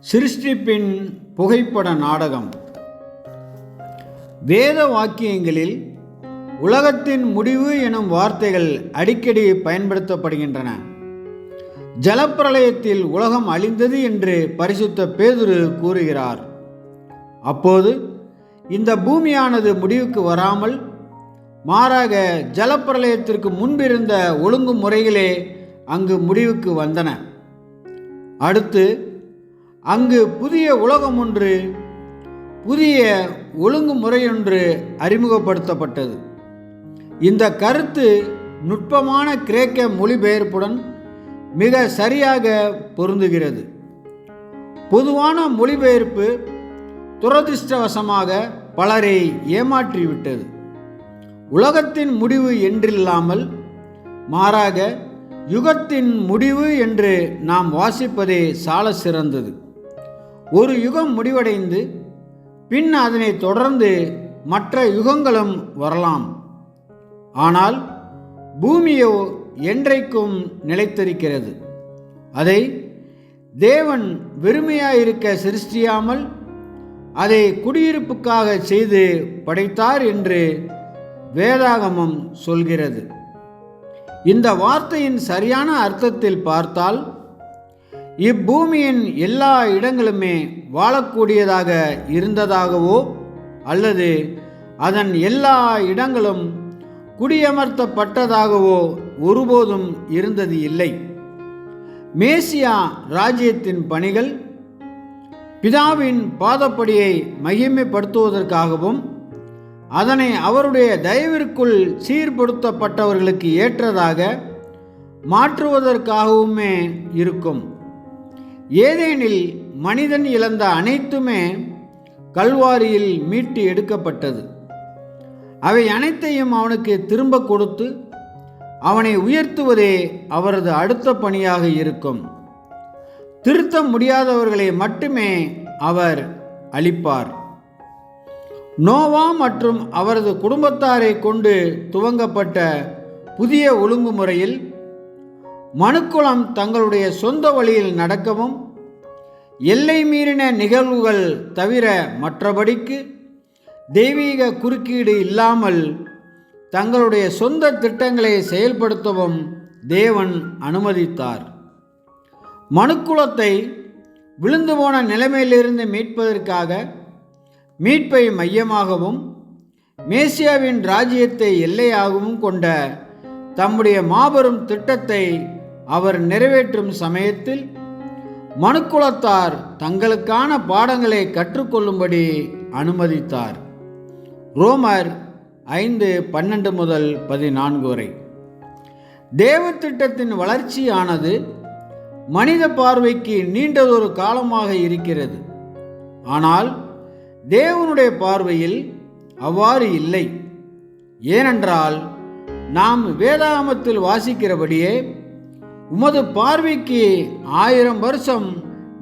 சிருஷ்டிப்பின் புகைப்பட நாடகம். வேத வாக்கியங்களில் உலகத்தின் முடிவு எனும் வார்த்தைகள் அடிக்கடி பயன்படுத்தப்படுகின்றன. ஜலப்பிரளயத்தில் உலகம் அழிந்தது என்று பரிசுத்த பேதுரு கூறுகிறார். அப்போது இந்த பூமியானது முடிவுக்கு வராமல் மாறாக ஜலப்பிரளயத்திற்கு முன்பிருந்த ஒழுங்குமுறைகளே அங்கு முடிவுக்கு வந்தன. அடுத்து அங்கு புதிய உலகம் ஒன்று, புதிய ஒழுங்குமுறையொன்று அறிமுகப்படுத்தப்பட்டது. இந்த கருத்து நுட்பமான கிரேக்க மொழிபெயர்ப்புடன் மிக சரியாக பொருந்துகிறது. பொதுவான மொழிபெயர்ப்பு துரதிர்ஷ்டவசமாக பலரை ஏமாற்றிவிட்டது. உலகத்தின் முடிவு என்றில்லாமல் மாறாக யுகத்தின் முடிவு என்று நாம் வாசிப்பதே சால சிறந்தது. ஒரு யுகம் முடிவடைந்து பின் அதனை தொடர்ந்து மற்ற யுகங்களும் வரலாம். ஆனால் பூமியோ என்றைக்கும் நிலைத்திருக்கிறது. அதை தேவன் வெறுமையாயிருக்க சிருஷ்டியாமல் அதை குடியிருப்புக்காக செய்து படைத்தார் என்று வேதாகமம் சொல்கிறது. இந்த வார்த்தையின் சரியான அர்த்தத்தில் பார்த்தால் இப்பூமியின் எல்லா இடங்களுமே வாழக்கூடியதாக இருந்ததாகவோ அல்லது அதன் எல்லா இடங்களும் குடியமர்த்தப்பட்டதாகவோ ஒருபோதும் இருந்தது இல்லை. மேசியா ராஜ்யத்தின் பணிகள் பிதாவின் பாதப்படியை மகிமைப்படுத்துவதற்காகவும் அதனை அவருடைய தயவிற்குள் சீர்படுத்தப்பட்டவர்களுக்கு ஏற்றதாக மாற்றுவதற்காகவுமே இருக்கும். ஏதேனில் மனிதன் இழந்த அனைத்துமே கல்வாரியில் மீட்டு எடுக்கப்பட்டது. அவை அனைத்தையும் அவனுக்கு திரும்ப கொடுத்து அவனை உயர்த்துவதே அவரது அடுத்த பணியாக இருக்கும். திருத்த முடியாதவர்களை மட்டுமே அவர் அளிப்பார். நோவா மற்றும் அவரது குடும்பத்தாரை கொண்டு துவங்கப்பட்ட புதிய ஒழுங்குமுறையில் மனுக்குலம் தங்களுடைய சொந்த வழியில் நடக்கவும் எல்லை மீறின நிகழ்வுகள் தவிர மற்றபடிக்கு தெய்வீக குறுக்கீடு இல்லாமல் தங்களுடைய சொந்த திட்டங்களை செயல்படுத்தவும் தேவன் அனுமதித்தார். மனுக்குலத்தை விழுந்து போன நிலைமையிலிருந்து மீட்பதற்காக மீட்பை மையமாகவும் மேசியாவின் ராஜ்யத்தை எல்லையாகவும் கொண்ட தம்முடைய மாபெரும் திட்டத்தை அவர் நிறைவேற்றும் சமயத்தில் மனுக்குலத்தார் தங்களுக்கான பாடங்களை கற்றுக்கொள்ளும்படி அனுமதித்தார். ரோமர் 5:12-14 வரை. தேவ திட்டத்தின் வளர்ச்சியானது மனித பார்வைக்கு நீண்டதொரு காலமாக இருக்கிறது. ஆனால் தேவனுடைய பார்வையில் அவ்வாறு இல்லை. ஏனென்றால் நாம் வேதாகமத்தில் வாசிக்கிறபடியே உமது பார்வைக்கு 1000 வருஷம்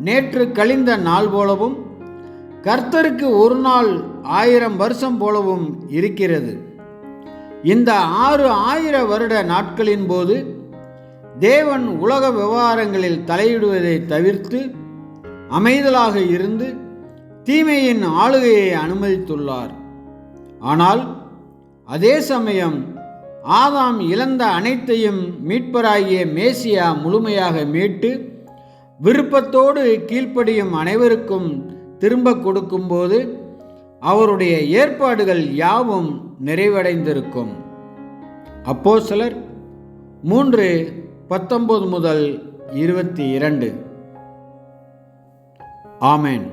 நேற்று கழிந்த நாள் போலவும் கர்த்தருக்கு ஒரு நாள் 1000 வருஷம் போலவும் இருக்கிறது. இந்த 6000 வருட நாட்களின் போது தேவன் உலக விவகாரங்களில் தலையிடுவதை தவிர்த்து அமைதலாக இருந்து தீமையின் ஆளுகையை அனுமதித்துள்ளார். ஆனால் அதே சமயம் ஆதாம் இழந்த அனைத்தையும் மீட்பராகிய மேசியா முழுமையாக மீட்டு விருப்பத்தோடு கீழ்ப்படியும் அனைவருக்கும் திரும்ப கொடுக்கும்போது அவருடைய ஏற்பாடுகள் யாவும் நிறைவடைந்திருக்கும். அப்போஸ்தலர் 3:19-22. ஆமென்.